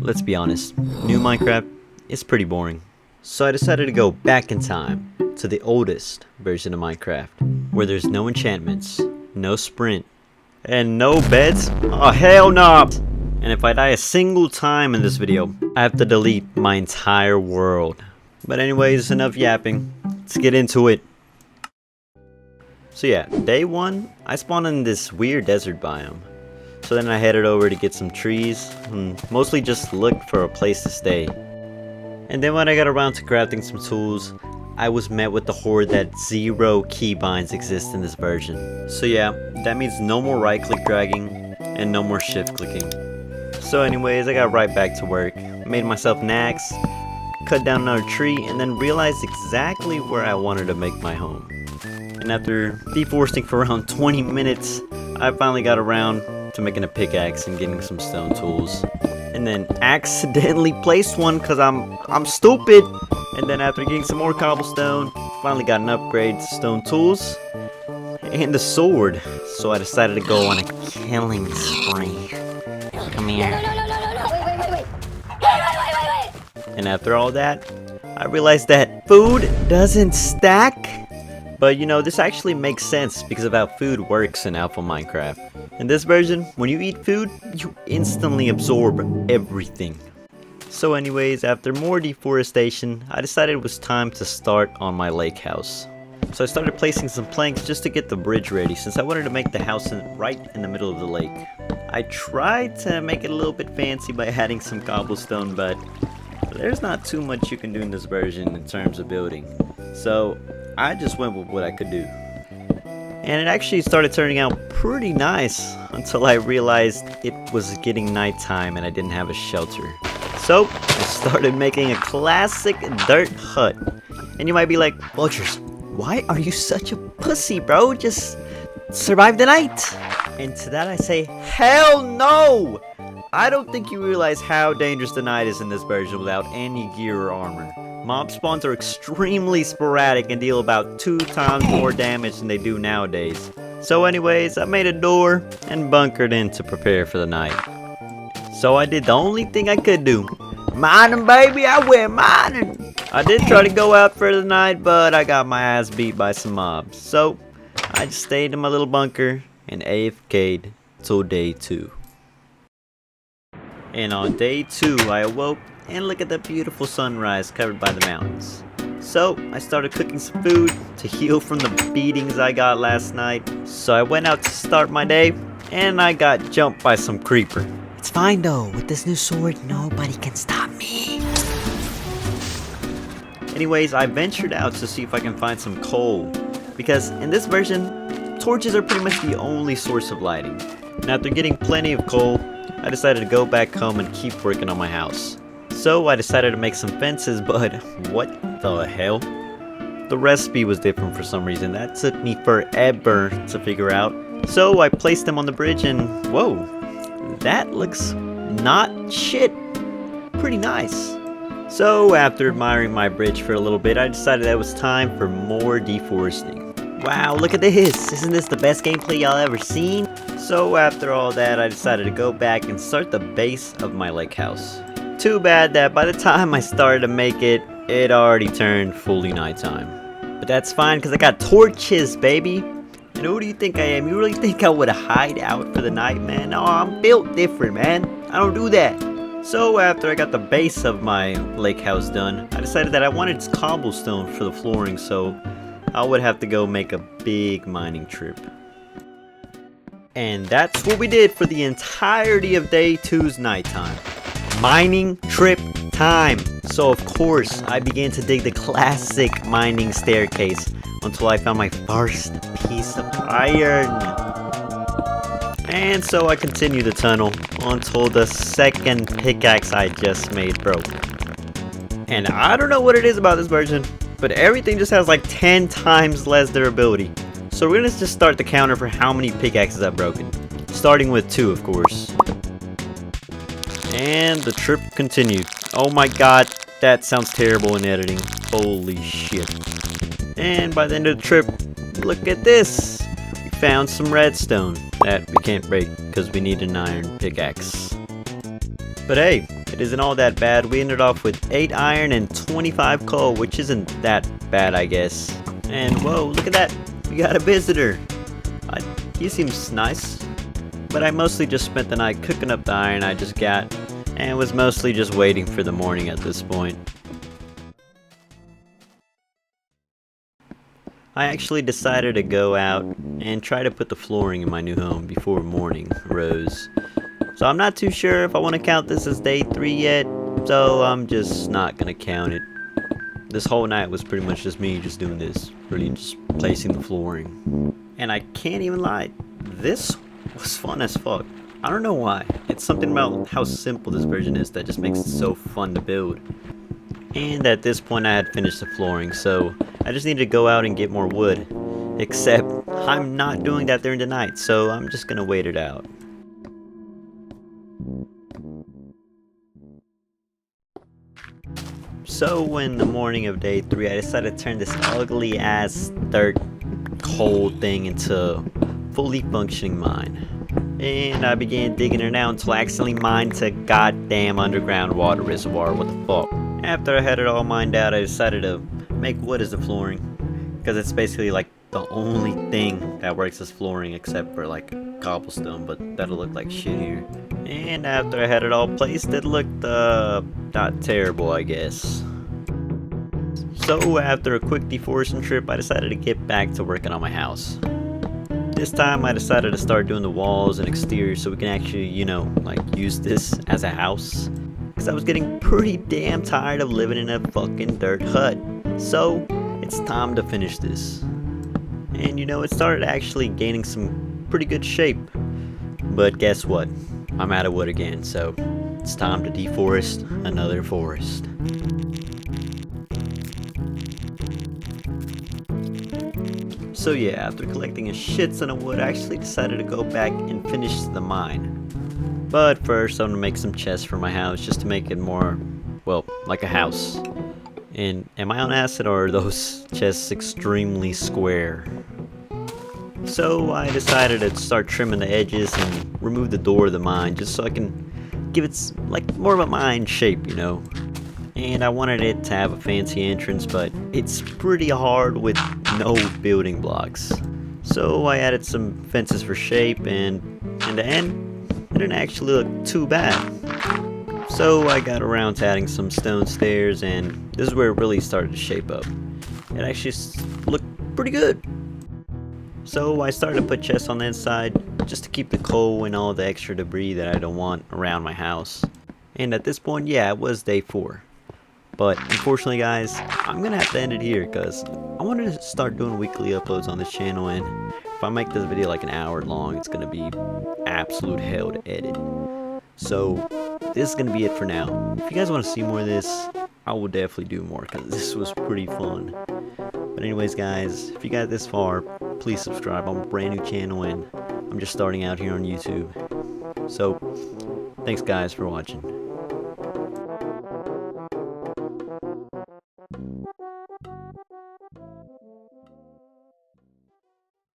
let's be honest, new Minecraft is pretty boring. So I decided to go back in time to the oldest version of Minecraft, where there's no enchantments, no sprint, and no beds. Oh hell no! And if I die a single time in this video, I have to delete my entire world. But anyways, enough yapping. Let's get into it. So yeah, day one, I spawned in this weird desert biome. So then I headed over to get some trees, and mostly just looked for a place to stay. And then when I got around to crafting some tools, I was met with the horror that 0 keybinds exist in this version. So yeah, that means no more right click dragging, and no more shift clicking. So anyways, I got right back to work, made myself an axe, cut down another tree, and then realized exactly where I wanted to make my home. And after deforesting for around 20 minutes, I finally got around to making a pickaxe and getting some stone tools. And then accidentally placed one because I'm stupid. And then after getting some more cobblestone, finally got an upgrade to stone tools and a sword. So I decided to go on a killing spree. Come here. Wait. And after all that, I realized that food doesn't stack. But you know, this actually makes sense because of how food works in Alpha Minecraft. In this version, when you eat food, you instantly absorb everything. So anyways, after more deforestation, I decided it was time to start on my lake house. So I started placing some planks just to get the bridge ready, since I wanted to make the house right in the middle of the lake. I tried to make it a little bit fancy by adding some cobblestone, but there's not too much you can do in this version in terms of building. So I just went with what I could do. And it actually started turning out pretty nice until I realized it was getting nighttime and I didn't have a shelter. So I started making a classic dirt hut. And you might be like, Vultures, why are you such a pussy, bro? Just survive the night. And to that I say, hell no! I don't think you realize how dangerous the night is in this version without any gear or armor. Mob spawns are extremely sporadic and deal about 2 times more damage than they do nowadays. So anyways, I made a door and bunkered in to prepare for the night. So I did the only thing I could do. Mining, baby, I went mining. I did try to go out for the night, but I got my ass beat by some mobs. So I just stayed in my little bunker and AFK'd till day 2. And on day 2, I awoke and look at the beautiful sunrise covered by the mountains. So I started cooking some food to heal from the beatings I got last night. So I went out to start my day and I got jumped by some creeper. It's fine though, with this new sword nobody can stop me. Anyways, I ventured out to see if I can find some coal, because in this version, torches are pretty much the only source of lighting. And after getting plenty of coal, I decided to go back home and keep working on my house. So I decided to make some fences, but what the hell? The recipe was different for some reason. That took me forever to figure out. So I placed them on the bridge and whoa, that looks not shit. Pretty nice. So after admiring my bridge for a little bit, I decided that it was time for more deforesting. Wow, look at this. Isn't this the best gameplay y'all ever seen? So after all that, I decided to go back and start the base of my lake house. Too bad that by the time I started to make it, it already turned fully nighttime. But that's fine because I got torches, baby. And who do you think I am? You really think I would hide out for the night, man? No, I'm built different, man. I don't do that. So after I got the base of my lake house done, I decided that I wanted cobblestone for the flooring, so I would have to go make a big mining trip. And that's what we did for the entirety of day 2's nighttime. Mining trip time. So of course I began to dig the classic mining staircase until I found my first piece of iron. And so I continued the tunnel until the second pickaxe I just made broke. And I don't know what it is about this version, but everything just has like 10 times less durability. So we're gonna just start the counter for how many pickaxes I've broken. Starting with 2, of course. And the trip continued. Oh my god, that sounds terrible in editing. Holy shit. And by the end of the trip, look at this. We found some redstone that we can't break because we need an iron pickaxe. But hey, it isn't all that bad. We ended off with 8 iron and 25 coal, which isn't that bad, I guess. And whoa, look at that! We got a visitor! He seems nice. But I mostly just spent the night cooking up the iron I just got, and was mostly just waiting for the morning at this point. I actually decided to go out and try to put the flooring in my new home before morning rose. So I'm not too sure if I want to count this as day 3 yet, so I'm just not going to count it. This whole night was pretty much just me just doing this, really just placing the flooring. And I can't even lie, this was fun as fuck. I don't know why, it's something about how simple this version is that just makes it so fun to build. And at this point I had finished the flooring, so I just needed to go out and get more wood. Except, I'm not doing that during the night, so I'm just gonna wait it out. So in the morning of day 3, I decided to turn this ugly ass dirt cold thing into fully functioning mine. And I began digging it out until I accidentally mined to goddamn underground water reservoir. What the fuck? After I had it all mined out, I decided to make wood as the flooring, because it's basically like the only thing that works as flooring except for like cobblestone, but that'll look like shit here. And after I had it all placed, it looked not terrible, I guess. So after a quick deforestation trip, I decided to get back to working on my house. This time I decided to start doing the walls and exterior so we can actually, you know, like use this as a house. Because I was getting pretty damn tired of living in a fucking dirt hut. So it's time to finish this. And you know, it started actually gaining some pretty good shape. But guess what? I'm out of wood again, so it's time to deforest another forest. So yeah, after collecting a shit ton of wood, I actually decided to go back and finish the mine. But first, I'm gonna make some chests for my house just to make it more, well, like a house. And am I on acid, or are those chests extremely square? So I decided to start trimming the edges and remove the door of the mine just so I can give it like more of a mine shape, you know. And I wanted it to have a fancy entrance, but it's pretty hard with no building blocks. So I added some fences for shape, and in the end, it didn't actually look too bad. So I got around to adding some stone stairs, and this is where it really started to shape up. It actually looked pretty good. So I started to put chests on the inside just to keep the coal and all the extra debris that I don't want around my house. And at this point, yeah, it was day 4. But unfortunately guys, I'm gonna have to end it here because I wanted to start doing weekly uploads on this channel, and if I make this video like an hour long, it's gonna be absolute hell to edit. So this is gonna be it for now. If you guys want to see more of this, I will definitely do more because this was pretty fun. But anyways guys, if you got this far, please subscribe. I'm a brand new channel and I'm just starting out here on YouTube. So thanks guys for watching.